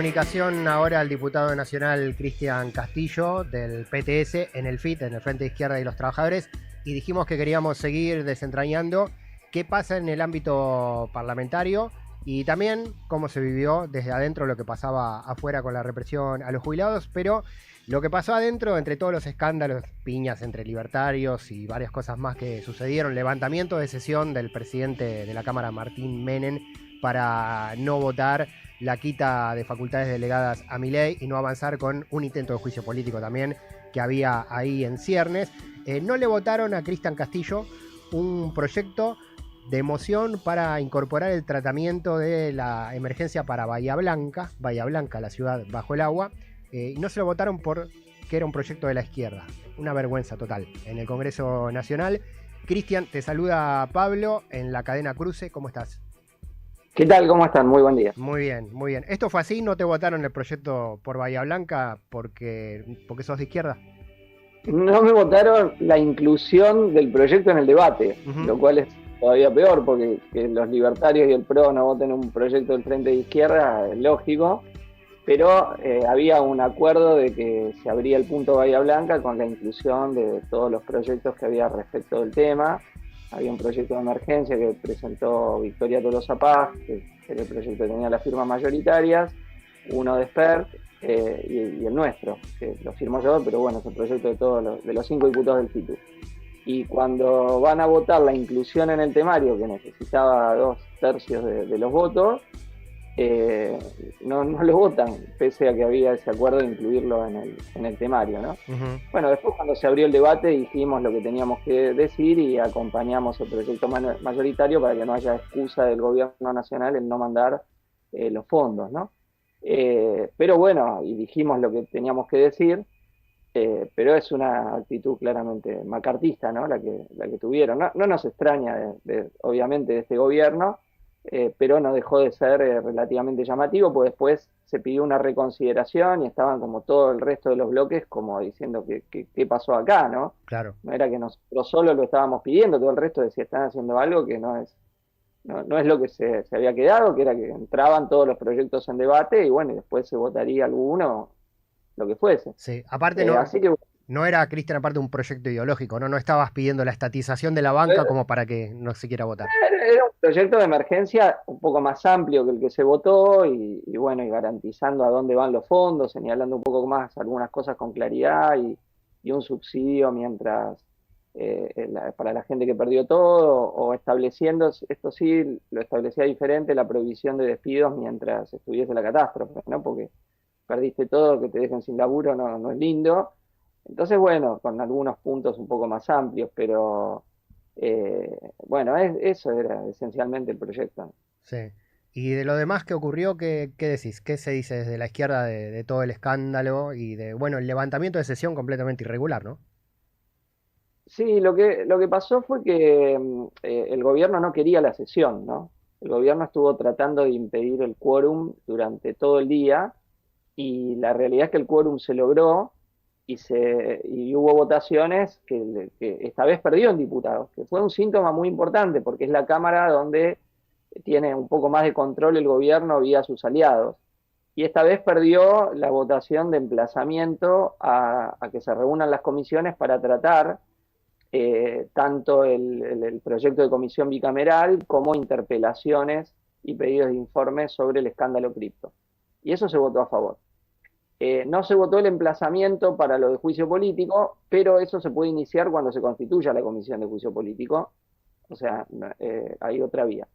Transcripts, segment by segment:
Comunicación ahora al diputado nacional Cristian Castillo del PTS en el FIT, en el Frente de Izquierda y los Trabajadores, y dijimos que queríamos seguir desentrañando qué pasa en el ámbito parlamentario y también cómo se vivió desde adentro lo que pasaba afuera con la represión a los jubilados, pero lo que pasó adentro, entre todos los escándalos, piñas entre libertarios y varias cosas más que sucedieron, levantamiento de sesión del presidente de la Cámara, Martín Menem, para no votar la quita de facultades delegadas a Milei y no avanzar con un intento de juicio político también que había ahí en ciernes. No le votaron a Cristian Castillo un proyecto de moción para incorporar el tratamiento de la emergencia para Bahía Blanca, la ciudad bajo el agua, y no se lo votaron porque era un proyecto de la izquierda. Una vergüenza total en el Congreso Nacional. Cristian, te saluda Pablo en la cadena Cruce, ¿cómo estás? ¿Qué tal? ¿Cómo están? Muy buen día. Muy bien, muy bien. ¿Esto fue así? ¿No te votaron el proyecto por Bahía Blanca porque sos de izquierda? No me votaron la inclusión del proyecto en el debate, Ujú. lo cual es todavía peor porque que los libertarios y el PRO no voten un proyecto del Frente de Izquierda es lógico, pero había un acuerdo de que se abría el punto Bahía Blanca con la inclusión de todos los proyectos que había respecto del tema. Había un proyecto de emergencia que presentó Victoria Tolosa Paz, que era el proyecto que tenía las firmas mayoritarias, uno de SPERT y el nuestro, que lo firmó yo, pero bueno, es el proyecto de todos de los 5 diputados del FITU. Y cuando van a votar la inclusión en el temario, que necesitaba 2/3 de los votos, eh, no lo votan, pese a que había ese acuerdo de incluirlo en el temario, ¿no? Ujú. Bueno, después cuando se abrió el debate dijimos lo que teníamos que decir y acompañamos el proyecto mayoritario para que no haya excusa del gobierno nacional en no mandar los fondos, ¿no? Pero bueno, y dijimos lo que teníamos que decir, pero es una actitud claramente macartista, ¿no? La que tuvieron. No nos extraña, obviamente, de este gobierno, pero no dejó de ser relativamente llamativo, pues después se pidió una reconsideración y estaban como todo el resto de los bloques como diciendo qué pasó acá, ¿no? Claro. No era que nosotros solo lo estábamos pidiendo, todo el resto decía, están haciendo algo que no es lo que se había quedado, que era que entraban todos los proyectos en debate y bueno, y después se votaría alguno, lo que fuese. Sí. Aparte no, Así que no era, Cristian, aparte un proyecto ideológico, ¿no? No estabas pidiendo la estatización de la banca como para que no se quiera votar. era un proyecto de emergencia un poco más amplio que el que se votó y bueno, y garantizando a dónde van los fondos, señalando un poco más algunas cosas con claridad y un subsidio mientras para la gente que perdió todo o estableciendo, esto sí lo establecía diferente, la prohibición de despidos mientras estuviese la catástrofe, ¿no? Porque perdiste todo, que te dejen sin laburo no es lindo. Entonces, bueno, con algunos puntos un poco más amplios, pero bueno, eso era esencialmente el proyecto. Sí. Y de lo demás que ocurrió, ¿qué decís? ¿Qué se dice desde la izquierda de todo el escándalo y de, bueno, el levantamiento de sesión completamente irregular, ¿no? Sí, lo que pasó fue que el gobierno no quería la sesión, ¿no? El gobierno estuvo tratando de impedir el quórum durante todo el día y la realidad es que el quórum se logró y hubo votaciones que esta vez perdió en diputados, que fue un síntoma muy importante porque es la Cámara donde tiene un poco más de control el gobierno vía sus aliados. Y esta vez perdió la votación de emplazamiento a que se reúnan las comisiones para tratar tanto el proyecto de comisión bicameral como interpelaciones y pedidos de informes sobre el escándalo cripto. Y eso se votó a favor. No se votó el emplazamiento para lo de juicio político, pero eso se puede iniciar cuando se constituya la comisión de juicio político. O sea, hay otra vía.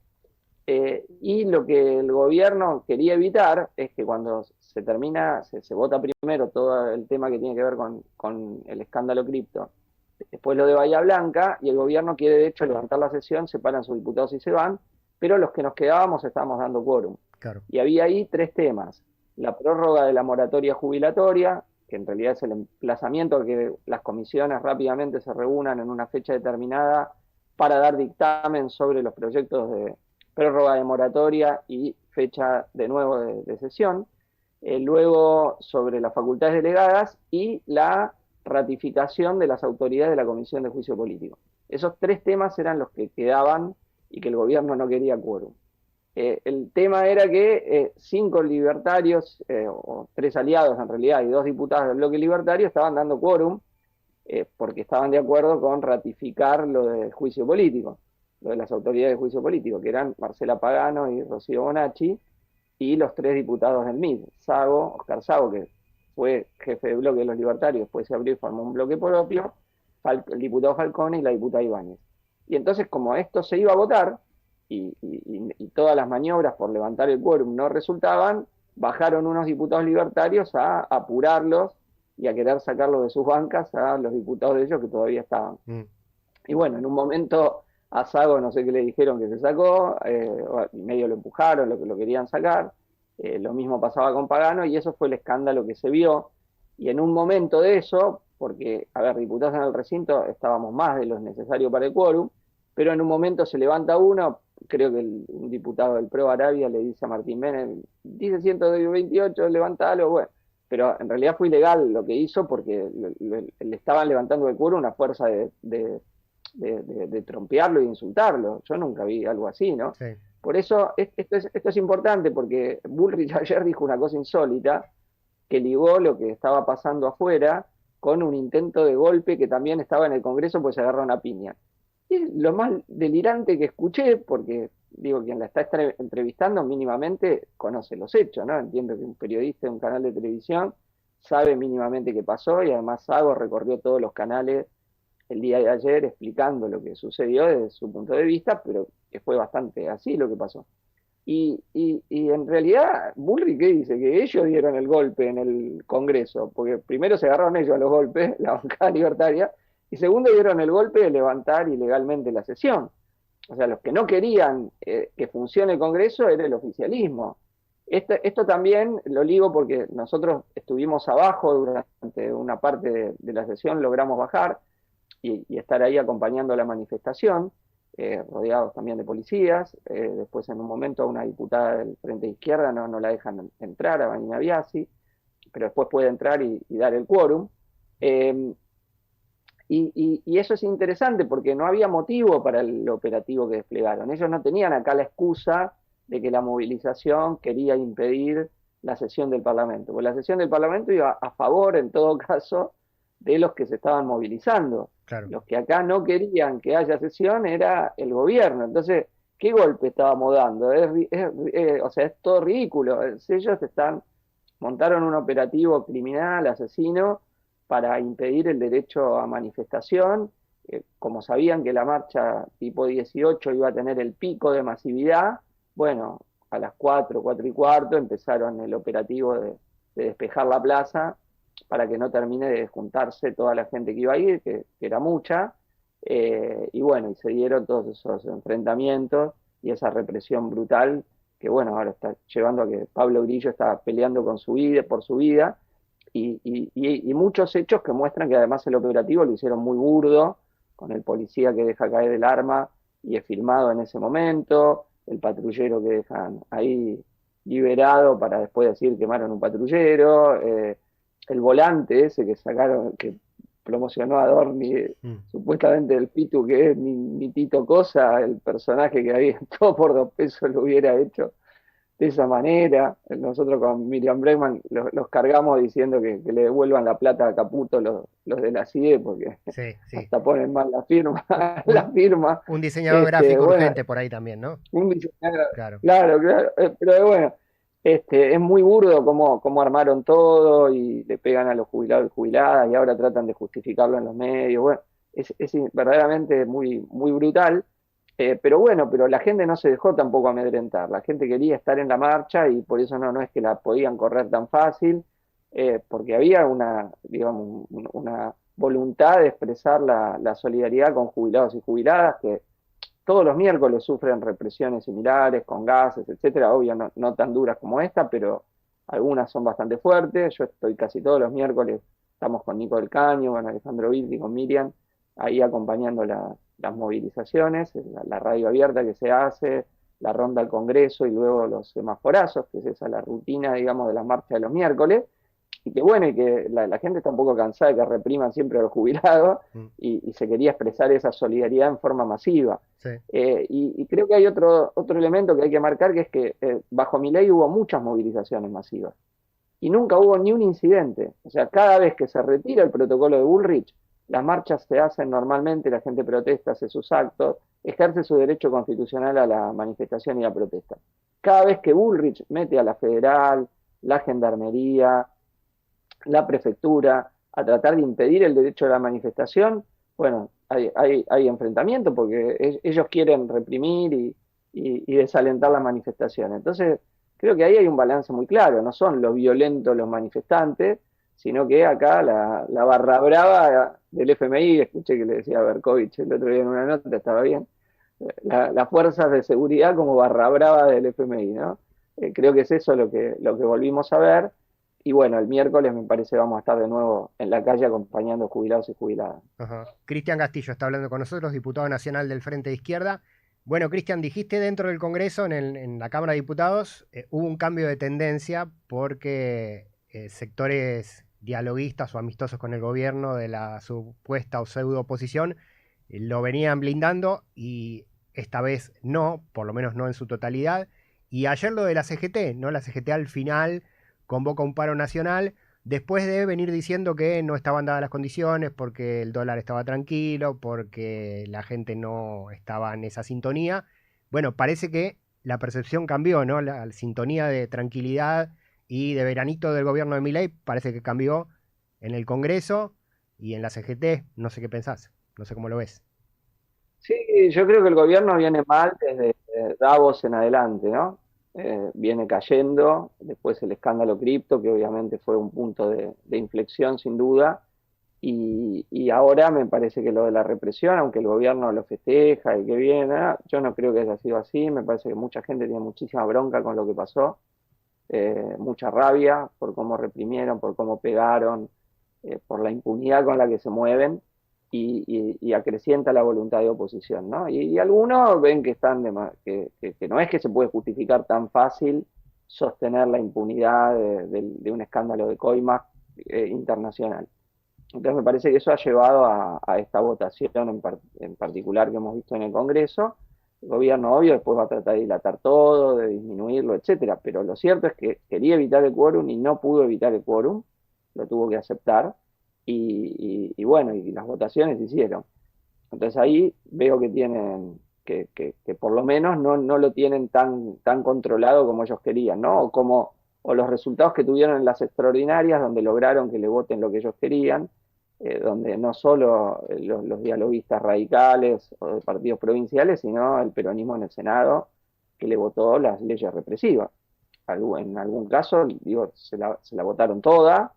Y lo que el gobierno quería evitar es que cuando se termina, se vota primero todo el tema que tiene que ver con el escándalo cripto, después lo de Bahía Blanca, y el gobierno quiere de hecho levantar la sesión, separan sus diputados y se van, pero los que nos quedábamos estábamos dando quórum. Claro. Y había ahí tres temas. La prórroga de la moratoria jubilatoria, que en realidad es el emplazamiento a que las comisiones rápidamente se reúnan en una fecha determinada para dar dictamen sobre los proyectos de prórroga de moratoria y fecha de nuevo de sesión. Luego sobre las facultades delegadas y la ratificación de las autoridades de la Comisión de Juicio Político. Esos tres temas eran los que quedaban y que el gobierno no quería quórum. el tema era que 5 libertarios, o 3 aliados en realidad, y 2 diputados del bloque libertario estaban dando quórum porque estaban de acuerdo con ratificar lo del juicio político, lo de las autoridades de juicio político, que eran Marcela Pagano y Rocío Bonacci, y los 3 diputados del MID, Oscar Sago, que fue jefe de bloque de los libertarios, después se abrió y formó un bloque propio, el diputado Falcone y la diputada Ibáñez. Y entonces, como esto se iba a votar, y todas las maniobras por levantar el quórum no resultaban, bajaron unos diputados libertarios a apurarlos y a querer sacarlos de sus bancas a los diputados de ellos que todavía estaban. Y bueno, en un momento a Sago no sé qué le dijeron que se sacó, medio lo empujaron, lo querían sacar, lo mismo pasaba con Pagano y eso fue el escándalo que se vio. Y en un momento de eso, porque, a ver, diputados en el recinto estábamos más de lo necesario para el quórum, pero en un momento se levanta uno, creo que un diputado del PRO Arabia le dice a Martín Menem, dice 128, levantalo, bueno, pero en realidad fue ilegal lo que hizo porque le estaban levantando el quórum una fuerza de trompearlo e insultarlo. Yo nunca vi algo así, ¿no? Sí. Por eso esto es importante porque Bullrich ayer dijo una cosa insólita que ligó lo que estaba pasando afuera con un intento de golpe que también estaba en el Congreso, pues se agarró una piña. Y lo más delirante que escuché, porque digo, quien la está entrevistando mínimamente conoce los hechos, ¿no? Entiendo que un periodista de un canal de televisión sabe mínimamente qué pasó y además Sago recorrió todos los canales el día de ayer explicando lo que sucedió desde su punto de vista, pero que fue bastante así lo que pasó. Y en realidad, Bullrich, ¿qué dice? Que ellos dieron el golpe en el Congreso, porque primero se agarraron ellos a los golpes, la bancada libertaria, y segundo dieron el golpe de levantar ilegalmente la sesión. O sea, los que no querían que funcione el Congreso era el oficialismo. Esto también lo ligo porque nosotros estuvimos abajo durante una parte de la sesión, logramos bajar y estar ahí acompañando la manifestación, rodeados también de policías. Después en un momento a una diputada del Frente de Izquierda no la dejan entrar, a Vanina Biasi, pero después puede entrar y dar el quórum. Y eso es interesante porque no había motivo para el operativo que desplegaron. Ellos no tenían acá la excusa de que la movilización quería impedir la sesión del Parlamento. Porque la sesión del Parlamento iba a favor, en todo caso, de los que se estaban movilizando. Claro. Los que acá no querían que haya sesión era el gobierno. Entonces, ¿qué golpe estábamos dando? O sea, es todo ridículo. Ellos montaron un operativo criminal, asesino, para impedir el derecho a manifestación. Como sabían que la marcha tipo 18 iba a tener el pico de masividad, bueno, a las 4:15 empezaron el operativo de despejar la plaza para que no termine de juntarse toda la gente que iba a ir, que era mucha, y bueno, y se dieron todos esos enfrentamientos y esa represión brutal que bueno, ahora está llevando a que Pablo Grillo está peleando por su vida, y muchos hechos que muestran que además el operativo lo hicieron muy burdo, con el policía que deja caer el arma y es filmado en ese momento, el patrullero que dejan ahí liberado para después decir quemaron un patrullero, el volante ese que sacaron, que promocionó a Dorni, supuestamente el Pitu, que es mi Tito Cosa, el personaje que había todo por 2 pesos lo hubiera hecho de esa manera. Nosotros con Miriam Bregman los cargamos diciendo que le devuelvan la plata a Caputo los de la CIE, porque sí. hasta ponen mal la firma. La firma. Un diseñador gráfico bueno, urgente por ahí también, ¿no? Un diseñador, claro. Claro, pero bueno, es muy burdo cómo armaron todo y le pegan a los jubilados y jubiladas y ahora tratan de justificarlo en los medios. Bueno, es verdaderamente muy, muy brutal. Pero bueno, pero la gente no se dejó tampoco amedrentar. La gente quería estar en la marcha y por eso no es que la podían correr tan fácil, porque había digamos, una voluntad de expresar la solidaridad con jubilados y jubiladas que todos los miércoles sufren represiones similares, con gases, etcétera, obvio no tan duras como esta, pero algunas son bastante fuertes. Yo estoy casi todos los miércoles, estamos con Nico del Caño, con Alejandro Vitti, con Miriam, ahí acompañando las movilizaciones, la radio abierta que se hace, la ronda al Congreso y luego los semaforazos, que es esa la rutina, digamos, de la marcha de los miércoles. y que bueno, y que la gente está un poco cansada de que repriman siempre a los jubilados, Mm, y se quería expresar esa solidaridad en forma masiva. sí, Y creo que hay otro elemento que hay que marcar, que es que bajo mi ley hubo muchas movilizaciones masivas y nunca hubo ni un incidente. O sea, cada vez que se retira el protocolo de Bullrich, las marchas se hacen normalmente, la gente protesta, hace sus actos, ejerce su derecho constitucional a la manifestación y la protesta. Cada vez que Bullrich mete a la federal, la gendarmería, la prefectura a tratar de impedir el derecho a la manifestación, bueno, hay enfrentamiento porque ellos quieren reprimir y desalentar las manifestaciones. Entonces, creo que ahí hay un balance muy claro, no son los violentos los manifestantes, sino que acá la barra brava del FMI, escuché que le decía a Berkovich el otro día en una nota, estaba bien, las fuerzas de seguridad como barra brava del FMI, ¿no? Creo que es eso lo que volvimos a ver. Y bueno, el miércoles me parece vamos a estar de nuevo en la calle acompañando jubilados y jubiladas. ajá. Cristian Castillo está hablando con nosotros, diputado nacional del Frente de Izquierda. Bueno, Cristian, dijiste dentro del Congreso, en la Cámara de Diputados, hubo un cambio de tendencia porque sectores dialoguistas o amistosos con el gobierno de la supuesta o pseudo oposición lo venían blindando y esta vez no, por lo menos no en su totalidad. Y ayer lo de la CGT, ¿no? La CGT al final convoca un paro nacional después de venir diciendo que no estaban dadas las condiciones porque el dólar estaba tranquilo, porque la gente no estaba en esa sintonía. Bueno, parece que la percepción cambió, ¿no? La sintonía de tranquilidad y de veranito del gobierno de Milei parece que cambió en el Congreso y en la CGT. No sé qué pensás, no sé cómo lo ves. Sí, yo creo que el gobierno viene mal desde Davos en adelante, ¿no? Viene cayendo, después el escándalo cripto, que obviamente fue un punto de inflexión sin duda, y ahora me parece que lo de la represión, aunque el gobierno lo festeja y que viene, yo no creo que haya sido así, me parece que mucha gente tiene muchísima bronca con lo que pasó, mucha rabia por cómo reprimieron, por cómo pegaron, por la impunidad con la que se mueven y acrecienta la voluntad de oposición, ¿no? Y algunos ven que están que no es que se puede justificar tan fácil sostener la impunidad de un escándalo de coimas internacional. Entonces me parece que eso ha llevado a esta votación en particular que hemos visto en el Congreso. El gobierno, obvio, después va a tratar de dilatar todo, de disminuirlo, etcétera. Pero lo cierto es que quería evitar el quórum y no pudo evitar el quórum, lo tuvo que aceptar. Y bueno, y las votaciones se hicieron. Entonces ahí veo que tienen, que por lo menos no lo tienen tan controlado como ellos querían, ¿no? O los resultados que tuvieron en las extraordinarias, donde lograron que le voten lo que ellos querían, donde no solo los dialoguistas radicales o de partidos provinciales, sino el peronismo en el Senado, que le votó las leyes represivas. En algún caso, digo, se la votaron toda,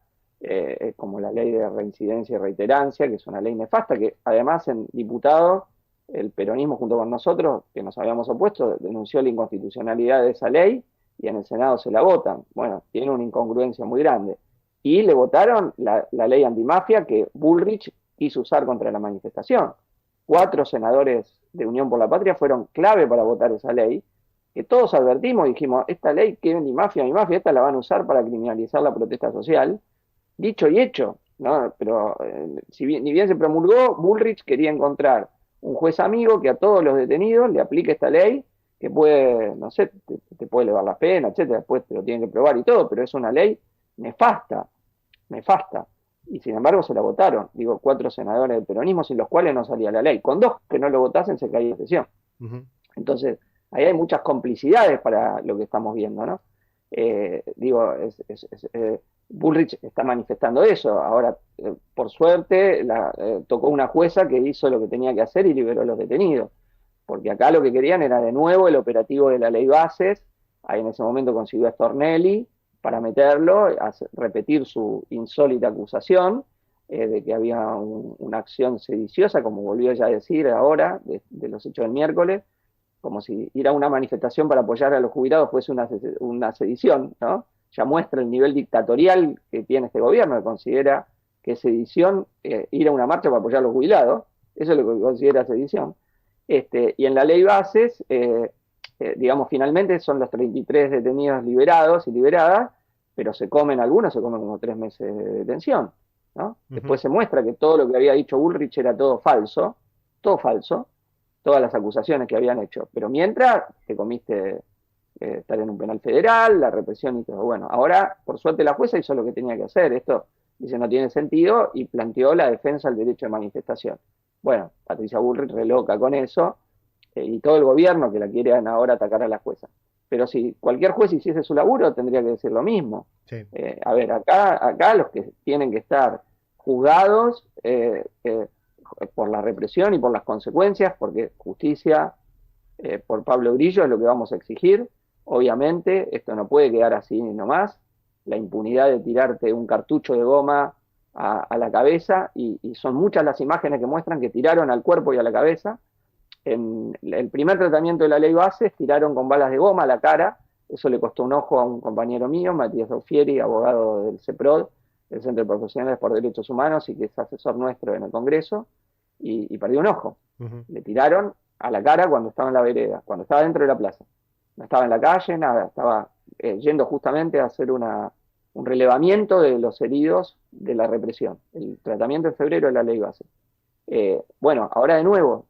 como la ley de reincidencia y reiterancia, que es una ley nefasta, que además en diputados, el peronismo junto con nosotros, que nos habíamos opuesto, denunció la inconstitucionalidad de esa ley y en el Senado se la votan. Bueno, tiene una incongruencia muy grande. Y le votaron la ley antimafia que Bullrich quiso usar contra la manifestación. 4 senadores de Unión por la Patria fueron clave para votar esa ley, que todos advertimos y dijimos, esta ley que es mi mafia, esta la van a usar para criminalizar la protesta social. Dicho y hecho, ¿no? Pero ni bien se promulgó, Bullrich quería encontrar un juez amigo que a todos los detenidos le aplique esta ley, que puede, no sé, te puede elevar la pena, etcétera, después te lo tienen que probar y todo, pero es una ley nefasta, nefasta. Y sin embargo se la votaron, digo, 4 senadores del peronismo sin los cuales no salía la ley. Con 2 que no lo votasen se caía la sesión. Ujú. Entonces, ahí hay muchas complicidades para lo que estamos viendo, ¿no? Digo, Bullrich está manifestando eso. Ahora, por suerte, tocó una jueza que hizo lo que tenía que hacer y liberó a los detenidos. Porque acá lo que querían era de nuevo el operativo de la ley Bases. Ahí en ese momento consiguió a Stornelli para meterlo, repetir su insólita acusación de que había una acción sediciosa, como volvió ya a decir ahora, de los hechos del miércoles, como si ir a una manifestación para apoyar a los jubilados fuese una sedición, ¿no? Ya muestra el nivel dictatorial que tiene este gobierno, que considera que es sedición ir a una marcha para apoyar a los jubilados, eso es lo que considera sedición. Y en la ley Bases, digamos, finalmente son los 33 detenidos liberados y liberadas, pero algunos se comen como 3 meses de detención, ¿no? Después se muestra que todo lo que había dicho Bullrich era todo falso, todas las acusaciones que habían hecho, pero mientras te comiste estar en un penal federal, la represión y todo. Bueno, ahora, por suerte, la jueza hizo lo que tenía que hacer. Esto, dice, no tiene sentido y planteó la defensa del derecho de manifestación. Bueno, Patricia Bullrich re loca con eso, y todo el gobierno que la quieren ahora atacar a la jueza. Pero si cualquier juez hiciese su laburo, tendría que decir lo mismo. Sí. A ver, acá los que tienen que estar juzgados por la represión y por las consecuencias, porque justicia por Pablo Grillo es lo que vamos a exigir. Obviamente, esto no puede quedar así nomás. La impunidad de tirarte un cartucho de goma a la cabeza, y son muchas las imágenes que muestran que tiraron al cuerpo y a la cabeza. En el primer tratamiento de la ley Bases tiraron con balas de goma a la cara. Eso le costó un ojo a un compañero mío, Matías Daufieri, abogado del CEPROD, el Centro de Profesionales por Derechos Humanos, y que es asesor nuestro en el Congreso, y perdió un ojo. Le tiraron a la cara cuando estaba en la vereda, cuando estaba dentro de la plaza. No estaba en la calle, nada, estaba yendo justamente a hacer un relevamiento de los heridos de la represión. El tratamiento en febrero de la ley Base. Bueno, ahora de nuevo,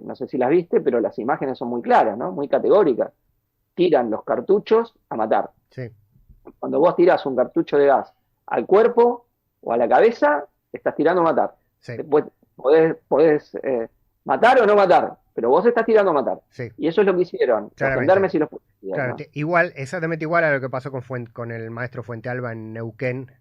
no sé si las viste, pero las imágenes son muy claras, ¿no? Muy categóricas. Tiran los cartuchos a matar. Sí. Cuando vos tirás un cartucho de gas al cuerpo o a la cabeza, estás tirando a matar. Sí. Después podés matar o no matar, pero vos estás tirando a matar. Sí. Y eso es lo que hicieron, los gendarmes y los policías. Claro, ¿no? Exactamente igual a lo que pasó con el maestro Fuentealba en Neuquén.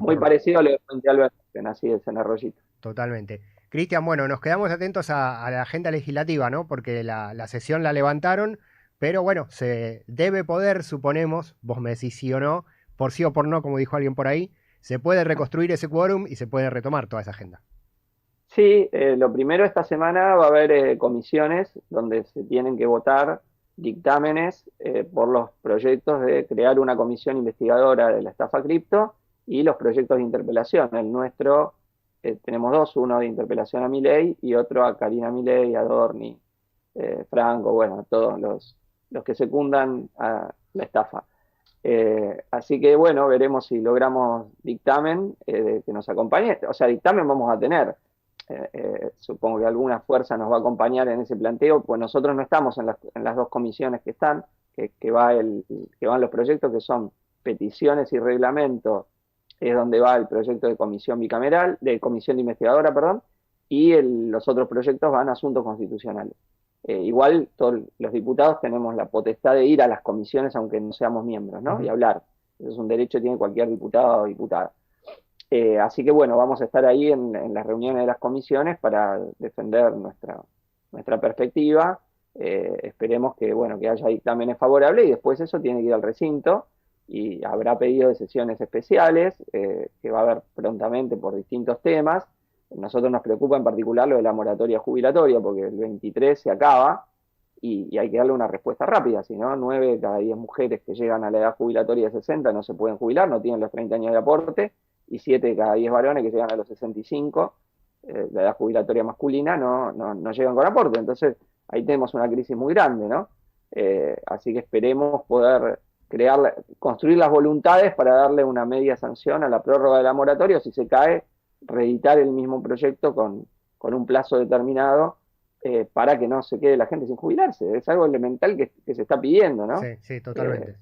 Muy parecido a lo de Fuentealba en así es, en Arroyito. Totalmente. Cristian, bueno, nos quedamos atentos a la agenda legislativa, ¿no? Porque la sesión la levantaron, pero bueno, se debe poder, suponemos, vos me decís sí o no, por sí o por no, como dijo alguien por ahí, se puede reconstruir ese quórum y se puede retomar toda esa agenda. Sí, lo primero, esta semana va a haber comisiones donde se tienen que votar dictámenes por los proyectos de crear una comisión investigadora de la estafa cripto y los proyectos de interpelación. El nuestro, tenemos dos, uno de interpelación a Milei y otro a Karina Milei, a Dorni, Franco, bueno, todos los que secundan a la estafa. Así que bueno, veremos si logramos dictamen que nos acompañe. O sea, dictamen vamos a tener. Supongo que alguna fuerza nos va a acompañar en ese planteo, pues nosotros no estamos en las dos comisiones que están, que van los proyectos que son peticiones y reglamento, es donde va el proyecto de comisión bicameral, de comisión de investigadora, perdón, y los otros proyectos van a asuntos constitucionales. Igual todos los diputados tenemos la potestad de ir a las comisiones aunque no seamos miembros, ¿no? Y hablar. Eso es un derecho que tiene cualquier diputado o diputada. Así que bueno, vamos a estar ahí en las reuniones de las comisiones para defender nuestra perspectiva. Esperemos que haya dictámenes favorables y después eso tiene que ir al recinto y habrá pedido de sesiones especiales que va a haber prontamente por distintos temas. Nosotros nos preocupa en particular lo de la moratoria jubilatoria porque el 23 se acaba y hay que darle una respuesta rápida, si no, 9 de cada 10 mujeres que llegan a la edad jubilatoria de 60 no se pueden jubilar, no tienen los 30 años de aporte, y 7 de cada 10 varones que llegan a los 65, la edad jubilatoria masculina, no llegan con aporte. Entonces, ahí tenemos una crisis muy grande, ¿no? Así que esperemos poder construir las voluntades para darle una media sanción a la prórroga de la moratoria, o si se cae, reeditar el mismo proyecto con un plazo determinado para que no se quede la gente sin jubilarse. Es algo elemental que se está pidiendo, ¿no? Sí, totalmente.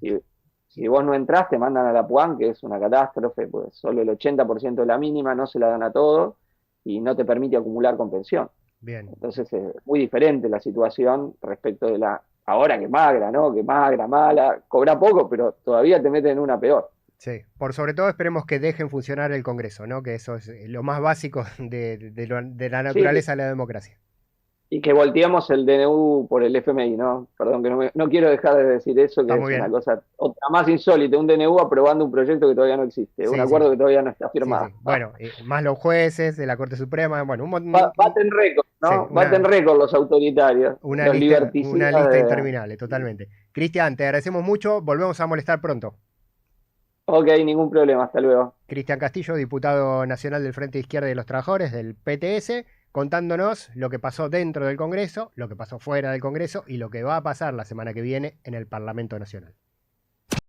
Si vos no entrás, te mandan a la PUAN, que es una catástrofe, pues solo el 80% de la mínima, no se la dan a todos y no te permite acumular con pensión. Bien. Entonces es muy diferente la situación respecto de ahora que magra, ¿no? Que magra, mala, cobra poco, pero todavía te meten en una peor. Sí, por sobre todo esperemos que dejen funcionar el Congreso, ¿no? Que eso es lo más básico de la naturaleza de la democracia. Y que volteamos el DNU por el FMI, ¿no? Perdón, que no quiero dejar de decir eso, que es una cosa otra más insólita, un DNU aprobando un proyecto que todavía no existe, un acuerdo que todavía no está firmado. Bueno, más los jueces de la Corte Suprema, bueno, baten récord, ¿no? Baten récord los autoritarios, una lista interminable, totalmente. Cristian, te agradecemos mucho, volvemos a molestar pronto. Ok, ningún problema, hasta luego. Cristian Castillo, diputado nacional del Frente de Izquierda y de los Trabajadores, del PTS, contándonos lo que pasó dentro del Congreso, lo que pasó fuera del Congreso y lo que va a pasar la semana que viene en el Parlamento Nacional.